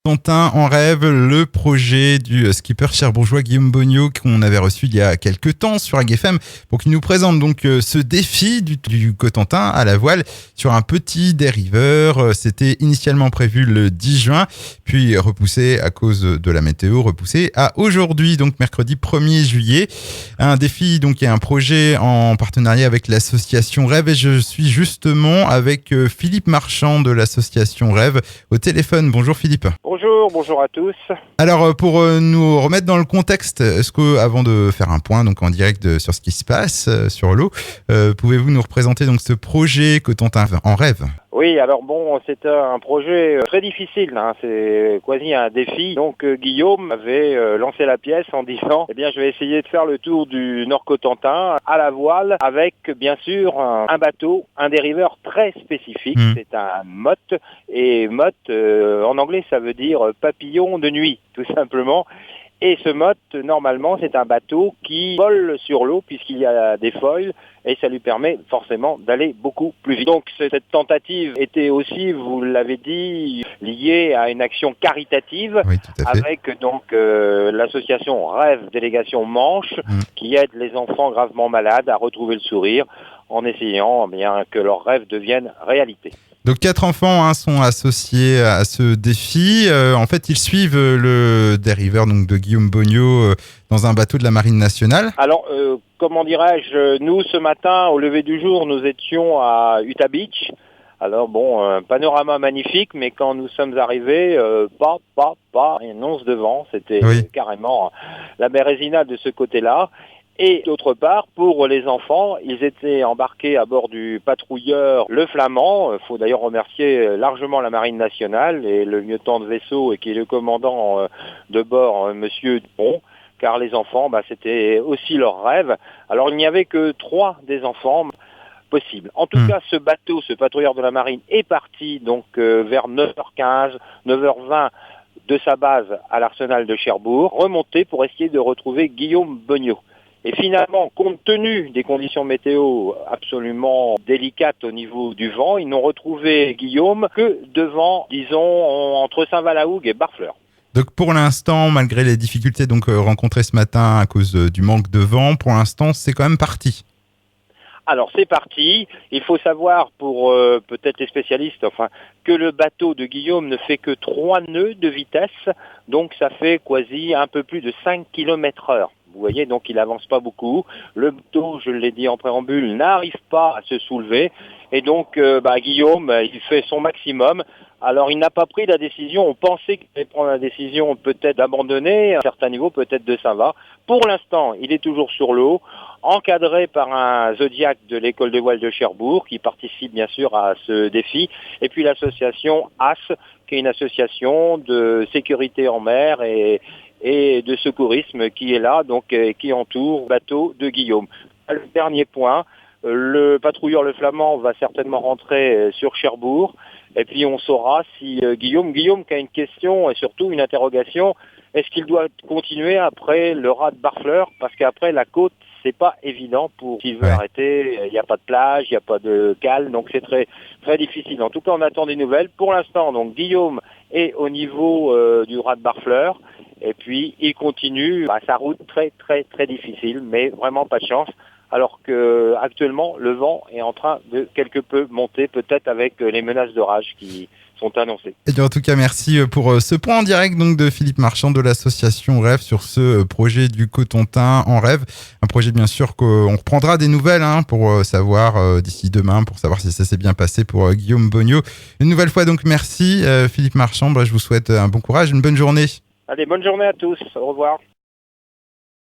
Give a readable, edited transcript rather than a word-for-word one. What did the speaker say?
Cotentin en rêve, le projet du skipper cherbourgeois Guillaume Bognaud qu'on avait reçu il y a quelques temps sur AgFM pour qu'il nous présente donc ce défi du Cotentin à la voile sur un petit dériveur. C'était initialement prévu le 10 juin, puis repoussé à cause de la météo, repoussé à aujourd'hui, donc mercredi 1er juillet. Un défi donc qui est un projet en partenariat avec l'association Rêve et je suis justement avec Philippe Marchand de l'association Rêve au téléphone. Bonjour Philippe. Bonjour à tous. Alors pour nous remettre dans le contexte, est-ce que avant de faire un point donc en direct sur ce qui se passe sur l'eau, pouvez-vous nous représenter donc ce projet Cotentin en rêve? Oui, alors bon, c'est un projet très difficile, hein, c'est quasi un défi. Donc Guillaume avait lancé la pièce en disant « Eh bien, je vais essayer de faire le tour du Nord-Cotentin à la voile avec, bien sûr, un bateau, un dériveur très spécifique. C'est un motte, et motte, en anglais, ça veut dire papillon de nuit, tout simplement. Et ce motte, normalement, c'est un bateau qui vole sur l'eau puisqu'il y a des foils et ça lui permet forcément d'aller beaucoup plus vite. Donc cette tentative était aussi, vous l'avez dit, liée à une action caritative, oui, tout à fait. avec donc l'association Rêve Délégation Manche qui aide les enfants gravement malades à retrouver le sourire en essayant bien que leurs rêves deviennent réalité. Donc 4 enfants sont associés à ce défi. En fait, ils suivent le dériveur donc de Guillaume Bognaud dans un bateau de la Marine nationale. Alors, comment dirais-je, nous ce matin, au lever du jour, nous étions à Utah Beach. Alors bon, un panorama magnifique, mais quand nous sommes arrivés, une once de vent, c'était carrément la Bérésina de ce côté-là. Et d'autre part, pour les enfants, ils étaient embarqués à bord du patrouilleur Le Flamand. Il faut d'ailleurs remercier largement la Marine nationale et le lieutenant de vaisseau et qui est le commandant de bord, Monsieur Dupont, car les enfants, c'était aussi leur rêve. Alors il n'y avait que 3 des enfants possibles. En tout cas, ce bateau, ce patrouilleur de la Marine est parti donc vers 9h15, 9h20 de sa base à l'arsenal de Cherbourg, remonté pour essayer de retrouver Guillaume Bognaud. Et finalement, compte tenu des conditions météo absolument délicates au niveau du vent, ils n'ont retrouvé Guillaume que devant, disons, entre Saint-Valahougue et Barfleur. Donc pour l'instant, malgré les difficultés rencontrées ce matin à cause du manque de vent, pour l'instant, c'est quand même parti. Alors c'est parti. Il faut savoir pour peut-être les spécialistes, que le bateau de Guillaume ne fait que 3 nœuds de vitesse, donc ça fait quasi un peu plus de 5 km/h. Vous voyez, donc il avance pas beaucoup. Le bateau, je l'ai dit en préambule, n'arrive pas à se soulever. Et donc, Guillaume, il fait son maximum. Alors, il n'a pas pris la décision. On pensait qu'il allait prendre la décision peut-être d'abandonner à un certain niveau, peut-être de ça va. Pour l'instant, il est toujours sur l'eau, encadré par un Zodiac de l'école de voile de Cherbourg, qui participe bien sûr à ce défi. Et puis l'association AS, qui est une association de sécurité en mer et de secourisme qui est là, donc qui entoure le bateau de Guillaume. Le dernier point, le patrouilleur Le Flamand va certainement rentrer sur Cherbourg, et puis on saura si Guillaume qui a une question et surtout une interrogation, est-ce qu'il doit continuer après le raz de Barfleur, parce qu'après la côte, c'est pas évident pour s'il veut arrêter, il n'y a pas de plage, il n'y a pas de cale, donc c'est très, très difficile. En tout cas, on attend des nouvelles. Pour l'instant, donc Guillaume est au niveau du raz de Barfleur, et puis il continue sa route très très très difficile, mais vraiment pas de chance. Alors que actuellement le vent est en train de quelque peu monter, peut-être avec les menaces d'orage qui sont annoncées. Et bien, en tout cas, merci pour ce point en direct donc de Philippe Marchand de l'association Rêve sur ce projet du Cotentin en rêve. Un projet bien sûr qu'on reprendra des nouvelles pour savoir d'ici demain, pour savoir si ça s'est bien passé pour Guillaume Bognaud. Une nouvelle fois donc merci Philippe Marchand, je vous souhaite un bon courage, une bonne journée. Allez, bonne journée à tous, au revoir.